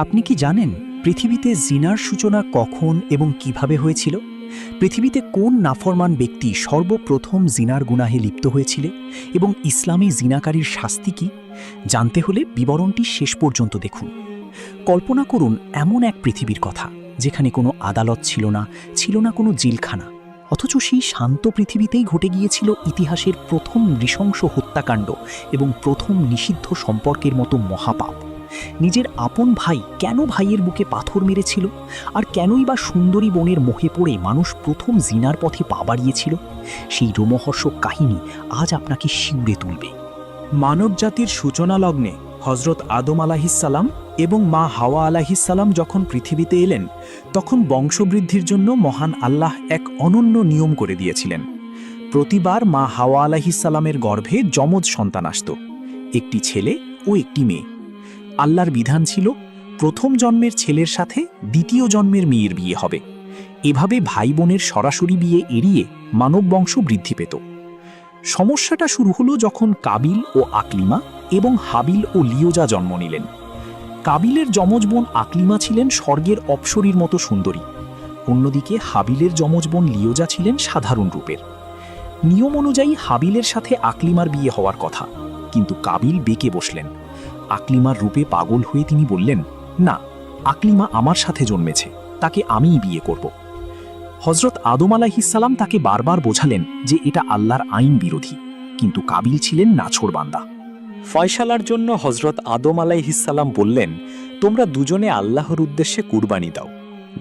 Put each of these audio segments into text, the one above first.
আপনি কি জানেন পৃথিবীতে জিনার সূচনা কখন এবং কিভাবে হয়েছিল? পৃথিবীতে কোন নাফরমান ব্যক্তি সর্বপ্রথম জিনার গুনাহে লিপ্ত হয়েছিল এবং ইসলামী জিনাকারীর শাস্তি কি? জানতে হলে বিবরণটি শেষ পর্যন্ত দেখুন। কল্পনা করুন এমন এক পৃথিবীর কথা যেখানে কোনো আদালত ছিল না কোনো জেলখানা, অথচ সেই শান্ত পৃথিবীতেই ঘটে গিয়েছিল ইতিহাসের প্রথম নৃশংস হত্যাকাণ্ড এবং প্রথম নিষিদ্ধ সম্পর্কের মতো মহাপাপ। নিজের আপন ভাই কেন ভাইয়ের বুকে পাথর মেরেছিল, আর কেনই বা সুন্দরী বনের মোহে পড়ে মানুষ প্রথম জিনার পথে পা বাড়িয়েছিল? সেই রোমহর্ষক কাহিনী আজ আপনাকে শিউরে তুলবে। মানবজাতির সূচনা লগ্নে হজরত আদম আলাহিসাল্লাম এবং মা হাওয়া আলাহিসাল্লাম যখন পৃথিবীতে এলেন, তখন বংশবৃদ্ধির জন্য মহান আল্লাহ এক অনন্য নিয়ম করে দিয়েছিলেন। প্রতিবার মা হাওয়া আলাহিসাল্লামের গর্ভে যমজ সন্তান আসত, একটি ছেলে ও একটি মেয়ে। আল্লাহর বিধান ছিল প্রথম জন্মের ছেলের সাথে দ্বিতীয় জন্মের মেয়ের বিয়ে হবে। এভাবে ভাই বোনের সরাসরি বিয়ে এড়িয়ে মানব বংশ বৃদ্ধি পেত। সমস্যাটা শুরু হলো যখন কাবিল ও আকলিমা এবং হাবিল ও লিওজা জন্ম নিলেন। কাবিলের যমজ বোন আকলিমা ছিলেন স্বর্গের অপ্সরীর মতো সুন্দরী, অন্যদিকে হাবিলের যমজ বোন লিওজা ছিলেন সাধারণ রূপের। নিয়ম অনুযায়ী হাবিলের সাথে আকলিমার বিয়ে হওয়ার কথা, কিন্তু কাবিল বেঁকে বসলেন। আকলিমার রূপে পাগল হয়ে তিনি বললেন, না, আকলিমা আমার সাথে জন্মেছে, তাকে আমিই বিয়ে করব। হজরত আদম আলাইহিসসালাম তাকে বারবার বোঝালেন যে এটা আল্লাহর আইন বিরোধী, কিন্তু কাবিল ছিলেন নাছোড়বান্দা। ফয়সালার জন্য হজরত আদম আলাইহিসসালাম বললেন, তোমরা দুজনে আল্লাহর উদ্দেশ্যে কুরবানি দাও,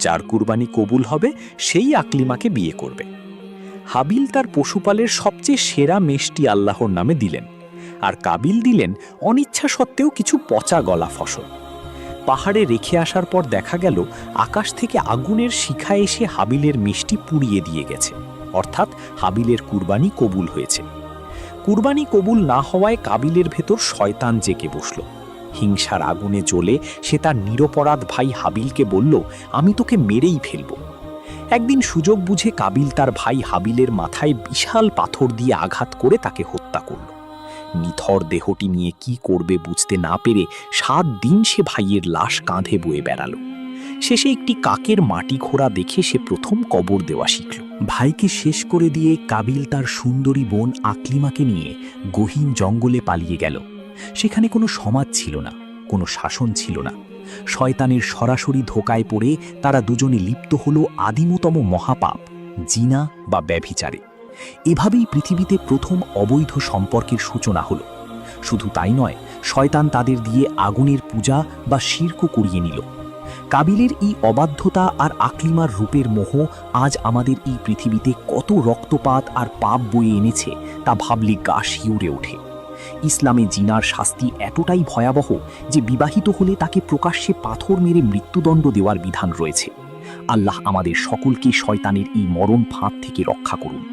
যার কুরবানি কবুল হবে সেই আকলিমাকে বিয়ে করবে। হাবিল তার পশুপালের সবচেয়ে সেরা মেষটি আল্লাহর নামে দিলেন, আর কাবিল দিলেন অনিচ্ছা সত্ত্বেও কিছু পচা গলা ফসল। পাহাড়ে রেখে আসার পর দেখা গেল আকাশ থেকে আগুনের শিখা এসে হাবিলের মিষ্টি পুড়িয়ে দিয়ে গেছে, অর্থাৎ হাবিলের কুরবানি কবুল হয়েছে। কুরবানি কবুল না হওয়ায় কাবিলের ভেতর শয়তান জেগে বসল। হিংসার আগুনে জ্বলে সে তার নিরপরাধ ভাই হাবিলকে বলল, আমি তোকে মেরেই ফেলব। একদিন সুযোগ বুঝে কাবিল তার ভাই হাবিলের মাথায় বিশাল পাথর দিয়ে আঘাত করে তাকে হত্যা করল। নিথর দেহটি নিয়ে কি করবে বুঝতে না পেরে 7 দিন সে ভাইয়ের লাশ কাঁধে বয়ে বেড়াল। শেষে একটি কাকের মাটি খোঁড়া দেখে সে প্রথম কবর দেওয়া শিখল। ভাইকে শেষ করে দিয়ে কাবিল তার সুন্দরী বোন আকলিমাকে নিয়ে গহীন জঙ্গলে পালিয়ে গেল। সেখানে কোনো সমাজ ছিল না, কোনো শাসন ছিল না। শয়তানের সরাসরি ধোকায় পড়ে তারা দুজনে লিপ্ত হল আদিমতম মহাপাপ, জিনা বা ব্যভিচারে। এভাবেই পৃথিবীতে প্রথম অবৈধ সম্পর্কের সূচনা হলো। শুধু তাই নয়, শয়তান তাদের দিয়ে আগুনের পূজা বা শিরকও করিয়ে নিল। কাবিলের এই অবাধ্যতা আর আকলিমার রূপের মোহ আজ আমাদের এই পৃথিবীতে কত রক্তপাত আর পাপ বয়ে এনেছে তা ভাবলে গা শিউরে ওঠে। ইসলামে জিনার শাস্তি এতটাই ভয়াবহ যে বিবাহিত হলে তাকে প্রকাশ্যে পাথর মেরে মৃত্যুদণ্ড দেওয়ার বিধান রয়েছে। আল্লাহ আমাদের সকলকে শয়তানের এই মরণ ফাঁদ থেকে রক্ষা করুন।